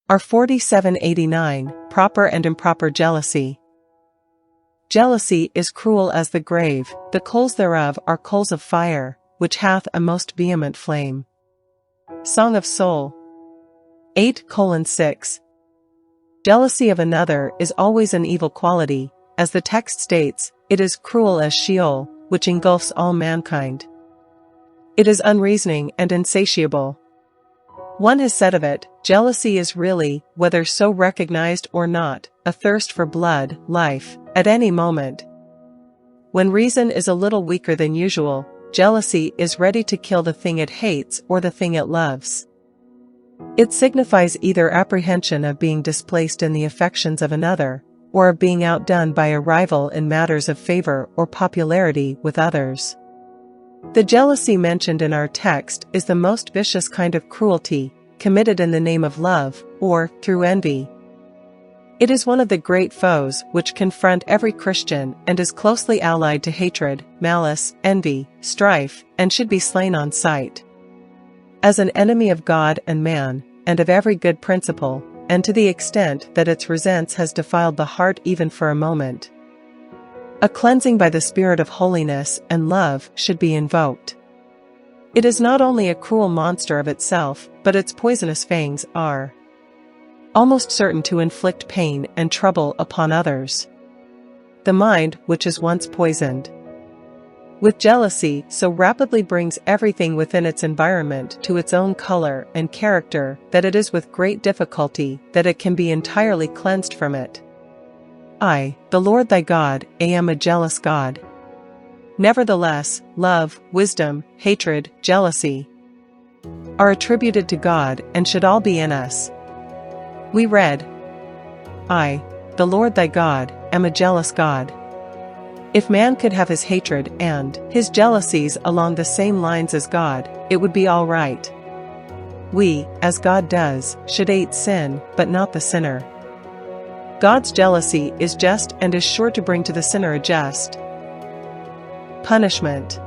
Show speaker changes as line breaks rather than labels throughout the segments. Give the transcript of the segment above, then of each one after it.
R4789, Proper and Improper Jealousy. Jealousy is cruel as the grave, the coals thereof are coals of fire, which hath a most vehement flame. Song of Soul 8:6. Jealousy of another is always an evil quality, as the text states, it is cruel as Sheol, which engulfs all mankind. It is unreasoning and insatiable. One has said of it, jealousy is really, whether so recognized or not, a thirst for blood, life, at any moment. When reason is a little weaker than usual, jealousy is ready to kill the thing it hates or the thing it loves. It signifies either apprehension of being displaced in the affections of another, or of being outdone by a rival in matters of favor or popularity with others. The jealousy mentioned in our text is the most vicious kind of cruelty, committed in the name of love, or through envy. It is one of the great foes which confront every Christian and is closely allied to hatred, malice, envy, strife, and should be slain on sight. As an enemy of God and man, and of every good principle, and to the extent that its resents has defiled the heart even for a moment, a cleansing by the Spirit of holiness and love should be invoked. It is not only a cruel monster of itself, but its poisonous fangs are almost certain to inflict pain and trouble upon others. The mind, which is once poisoned with jealousy, so rapidly brings everything within its environment to its own color and character that it is with great difficulty that it can be entirely cleansed from it. I, the Lord thy God, am a jealous God. Nevertheless, love, wisdom, hatred, jealousy are attributed to God and should all be in us. We read, I, the Lord thy God, am a jealous God. If man could have his hatred and his jealousies along the same lines as God, it would be all right. We, as God does, should hate sin, but not the sinner. God's jealousy is just and is sure to bring to the sinner a just punishment.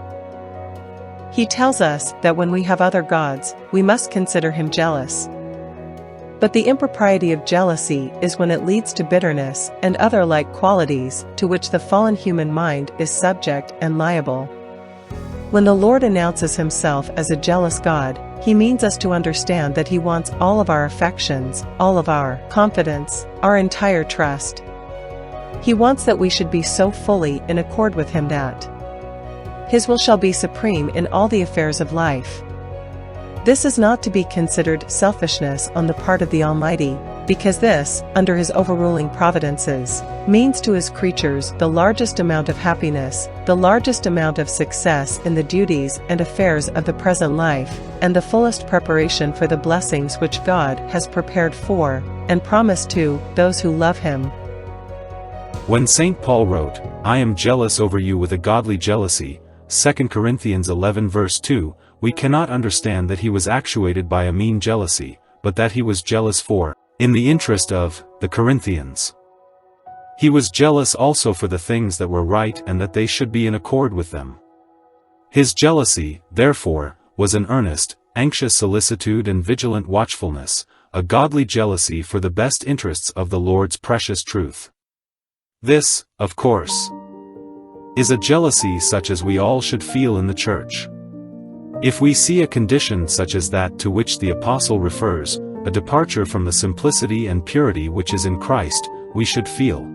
He tells us that when we have other gods, we must consider him jealous. But the impropriety of jealousy is when it leads to bitterness and other like qualities to which the fallen human mind is subject and liable. When the Lord announces himself as a jealous God, he means us to understand that he wants all of our affections, all of our confidence, our entire trust. He wants that we should be so fully in accord with him that his will shall be supreme in all the affairs of life. This is not to be considered selfishness on the part of the Almighty, because this, under his overruling providences, means to his creatures the largest amount of happiness, the largest amount of success in the duties and affairs of the present life, and the fullest preparation for the blessings which God has prepared for, and promised to, those who love him.
When St. Paul wrote, I am jealous over you with a godly jealousy, 2 Corinthians 11 verse 2, we cannot understand that he was actuated by a mean jealousy, but that he was jealous for, in the interest of, the Corinthians. He was jealous also for the things that were right and that they should be in accord with them. His jealousy, therefore, was an earnest, anxious solicitude and vigilant watchfulness, a godly jealousy for the best interests of the Lord's precious truth. This, of course, is a jealousy such as we all should feel in the Church. If we see a condition such as that to which the Apostle refers, a departure from the simplicity and purity which is in Christ, we should feel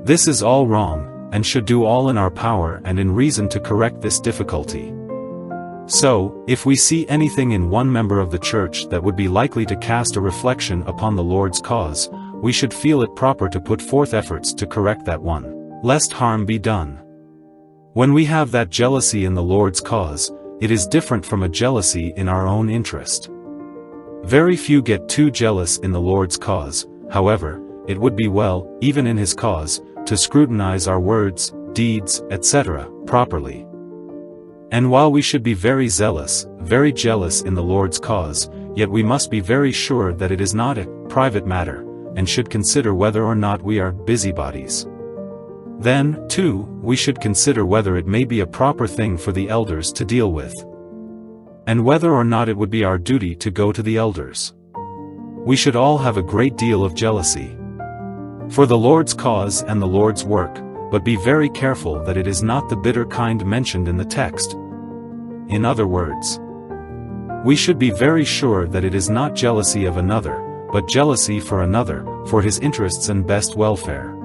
this is all wrong, and should do all in our power and in reason to correct this difficulty. So, if we see anything in one member of the Church that would be likely to cast a reflection upon the Lord's cause, we should feel it proper to put forth efforts to correct that one, lest harm be done. When we have that jealousy in the Lord's cause, it is different from a jealousy in our own interest. Very few get too jealous in the Lord's cause, however, it would be well, even in his cause, to scrutinize our words, deeds, etc., properly. And while we should be very zealous, very jealous in the Lord's cause, yet we must be very sure that it is not a private matter, and should consider whether or not we are busybodies. Then, too, we should consider whether it may be a proper thing for the elders to deal with, and whether or not it would be our duty to go to the elders. We should all have a great deal of jealousy for the Lord's cause and the Lord's work, but be very careful that it is not the bitter kind mentioned in the text. In other words, we should be very sure that it is not jealousy of another, but jealousy for another, for his interests and best welfare.